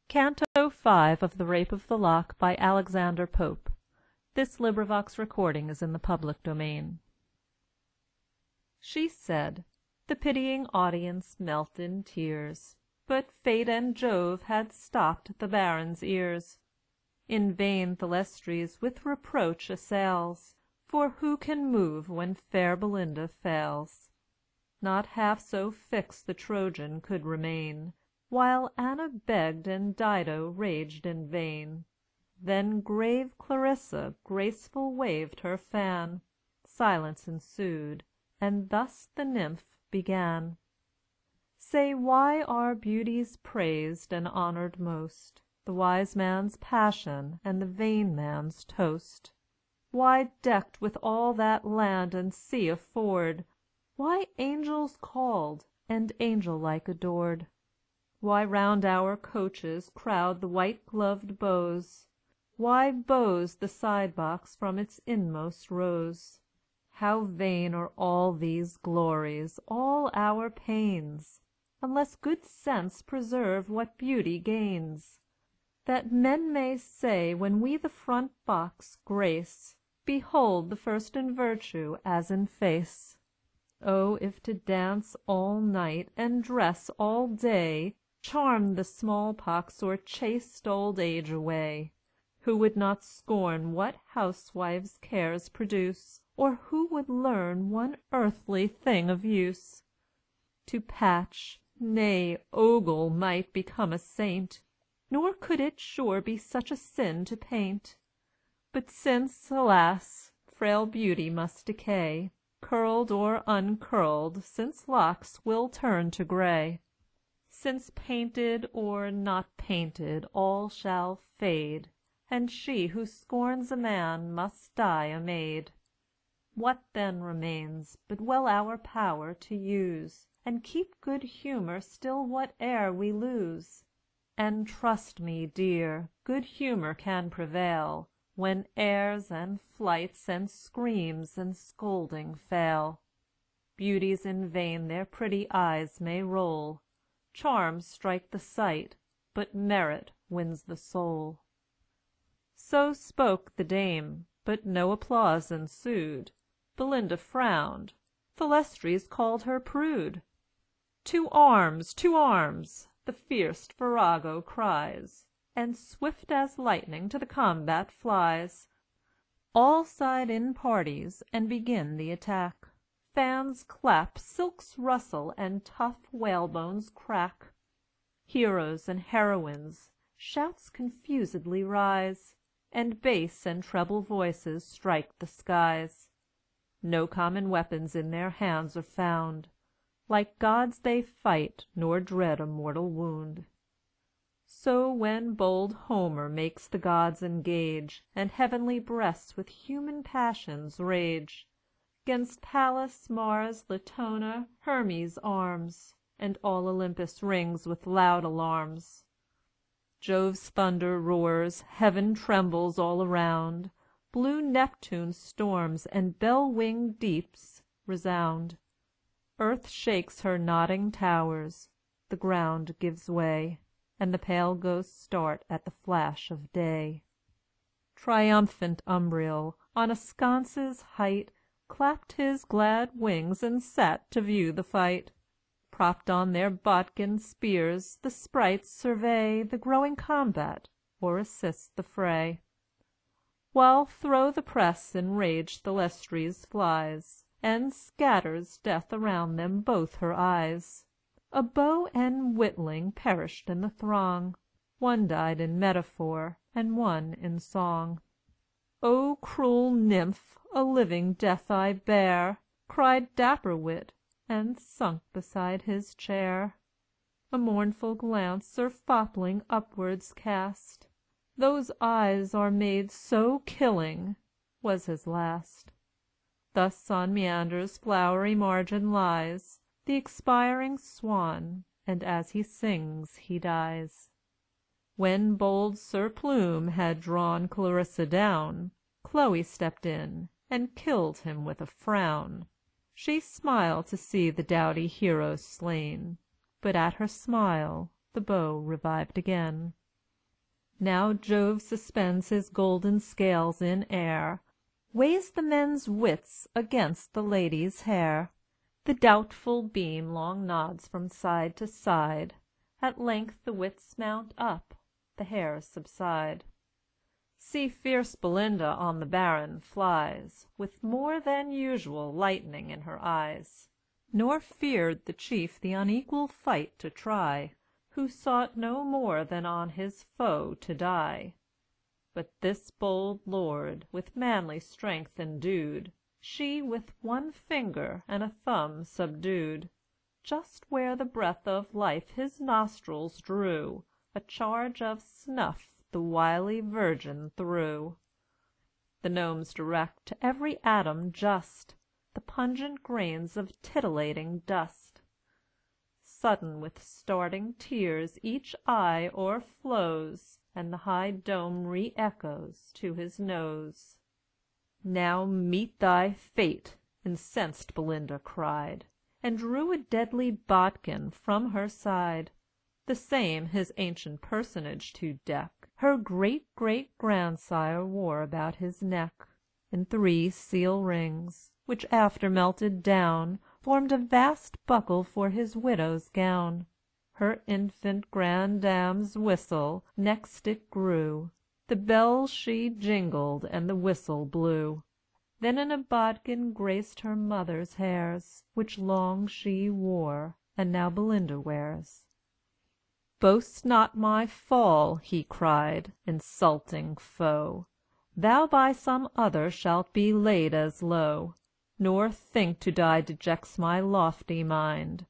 Canto 5 of The Rape of the Lock by Alexander Pope. Is in the public domain. She said, the pitying audience melt in tears, but Fate and Jove had stopped the Baron's ears. In vain Thalestris with reproach assails, for who can move when fair Belinda fails? Not half so fixed the Trojan could remain, while Anna begged and Dido raged in vain. Then grave Clarissa graceful waved her fan. Silence ensued, and thus the nymph began: "Say, why are beauties praised and honored most, The wise man's passion and the vain man's toast? Why decked with all that land and sea afford? Why angels called, and angel like adored? Why round our coaches crowd the white-gloved beaux? Why bows the side-box from its inmost rows? How vain are all these glories, all our pains, Unless good sense preserve what beauty gains? That men may say when we the front box grace, Behold the first in virtue as in face. Oh, if to dance all night, and dress all day, Charmed the small-pox or chaste old age away, Who would not scorn what housewife's cares produce, Or who would learn one earthly thing of use? To patch, nay, ogle might become a saint, Nor could it sure be such a sin to paint. But since, alas! frail beauty must decay, Curled or uncurled, since locks will turn to gray, Since painted or not painted all shall fade, And she who scorns a man must die a maid. What then remains, but well our power to use, And keep good humour still whate'er we lose? And trust me, dear, good humour can prevail, When airs, and flights, and screams, and scolding fail. Beauties in vain their pretty eyes may roll, Charms strike the sight, but merit wins the soul. So spoke the dame, but no applause ensued. Belinda frowned, Thalestris called her prude. "To arms! to arms!" the fierce virago cries, And swift as lightning to the combat flies. All side in parties, and begin the attack. Fans clap, silks rustle, and tough whalebones crack. Heroes and heroines, shouts confusedly rise, And bass and treble voices strike the skies. No common weapons in their hands are found, Like gods they fight, nor dread a mortal wound. So when bold Homer makes the gods engage, And heavenly breasts with human passions rage, 'Gainst Pallas, Mars, Latona, Hermes arms, And all Olympus rings with loud alarms. Jove's thunder roars, heaven trembles all around, Blue Neptune storms, and bell-winged deeps resound. Earth shakes her nodding towers, the ground gives way, And the pale ghosts start at the flash of day. Triumphant Umbriel, on a sconce's height, Clapped his glad wings, and sat to view the fight. Propped on their bodkin spears, the sprites survey The growing combat, or assist the fray. While thro' the press enraged Thalestris flies, And scatters death around them both her eyes. A beau and witling perished in the throng, One died in metaphor, and one in song. "O cruel nymph, a living death I bear!" Cried dapper wit, and sunk beside his chair. A mournful glance Sir Fopling upwards cast, "Those eyes are made so killing," was his last. Thus on Meander's flowery margin lies The expiring swan, and as he sings he dies. When bold Sir Plume had drawn Clarissa down, Chloe stepped in, and killed him with a frown. She smiled to see the doughty hero slain, But at her smile the beau revived again. Now Jove suspends his golden scales in air, weighs the men's wits against the ladies' hair. The doubtful beam long nods from side to side, at length the wits mount up, the hairs subside. See fierce Belinda on the Baron flies, with more than usual lightning in her eyes. Nor feared the chief the unequal fight to try, who sought no more than on his foe to die. But this bold lord, with manly strength endued, she with one finger and a thumb subdued. Just where the breath of life his nostrils drew, a charge of snuff the wily virgin threw. The gnomes direct to every atom just the pungent grains of titillating dust. Sudden with starting tears each eye o'erflows, and the high dome re-echoes to his nose. "Now meet thy fate!" incensed Belinda cried, and drew a deadly bodkin from her side. The same his ancient personage to deck, her great-great-grandsire wore about his neck, in 3 seal rings, which after melted down, formed a vast buckle for his widow's gown. Her infant grandam's whistle next it grew, the bells she jingled and the whistle blew. Then in a bodkin graced her mother's hairs, which long she wore, and now Belinda wears. "Boast not my fall," he cried, "insulting foe! Thou by some other shalt be laid as low. Nor think to die dejects my lofty mind.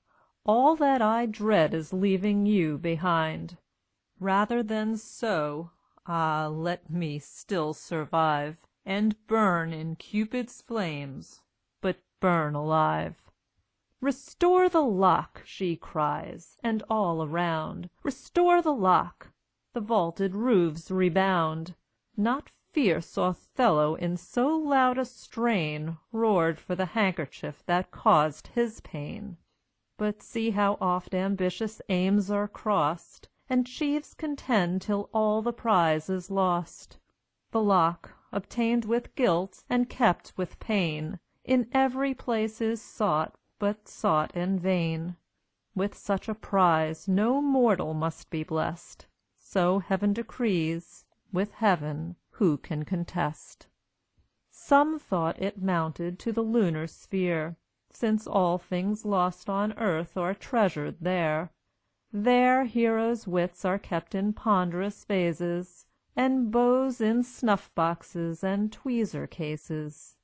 All that I dread is leaving you behind. Rather than so, ah, let me still survive, and burn in Cupid's flames, but burn alive." "Restore the lock!" she cries, and all around, "Restore the lock!" the vaulted roofs rebound. Not fierce Othello in so loud a strain Roared for the handkerchief that caused his pain. But see how oft ambitious aims are crossed, And chiefs contend till all the prize is lost. The lock, obtained with guilt and kept with pain, In every place is sought, but sought in vain. With such a prize no mortal must be blest, So Heaven decrees, with Heaven who can contest? Some thought it mounted to the lunar sphere, Since all things lost on earth are treasured there. There heroes' wits are kept in ponderous vases, And bows in snuff-boxes and tweezer-cases.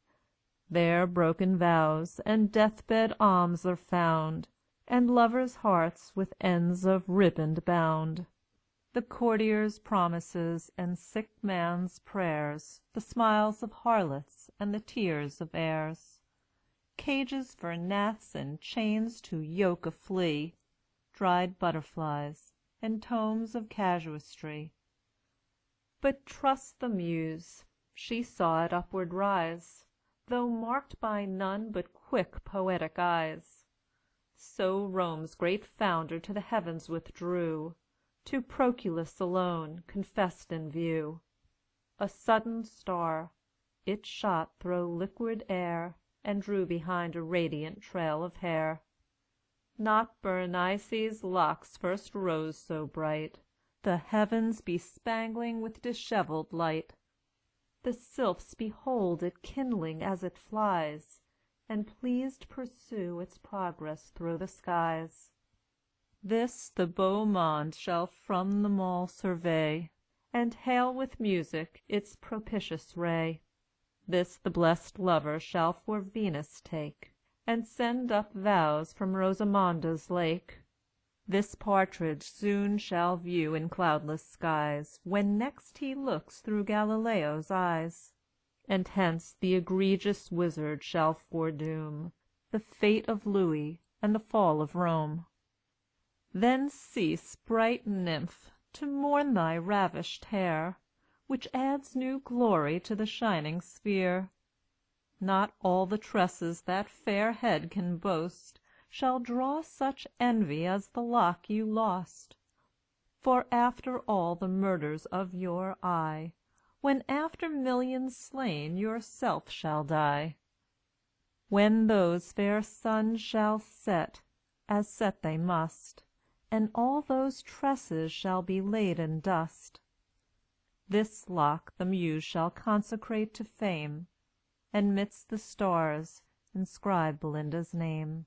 There broken vows and death-bed alms are found, And lovers' hearts with ends of riband bound. The courtier's promises and sick man's prayers, The smiles of harlots and the tears of heirs. Cages for gnats and chains to yoke a flea, Dried butterflies, and tomes of casuistry. But trust the Muse, she saw it upward rise, Though marked by none but quick poetic eyes. So Rome's great founder to the heavens withdrew, To Proculus alone confessed in view. A sudden star, it shot thro' liquid air, And drew behind a radiant trail of hair. Not Berenice's locks first rose so bright, The heavens bespangling with dishevelled light. The sylphs behold it kindling as it flies, And pleased pursue its progress thro' the skies. This the beau monde shall from the mall survey, And hail with music its propitious ray. This the blest lover shall for Venus take, And send up vows from Rosamonda's lake. This partridge soon shall view in cloudless skies, When next he looks through Galileo's eyes. And hence the egregious wizard shall foredoom The fate of Louis and the fall of Rome. Then cease, bright nymph, to mourn thy ravished hair, Which adds new glory to the shining sphere. Not all the tresses that fair head can boast Shall draw such envy as the lock you lost. For after all the murders of your eye, When after millions slain yourself shall die, When those fair suns shall set, as set they must, And all those tresses shall be laid in dust, This lock the Muse shall consecrate to fame, And 'midst the stars inscribe Belinda's name.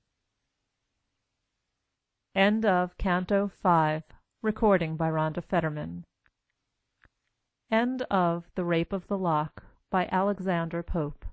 Canto 5. Recording by Rhonda Fetterman. End of The Rape of the Lock, by Alexander Pope.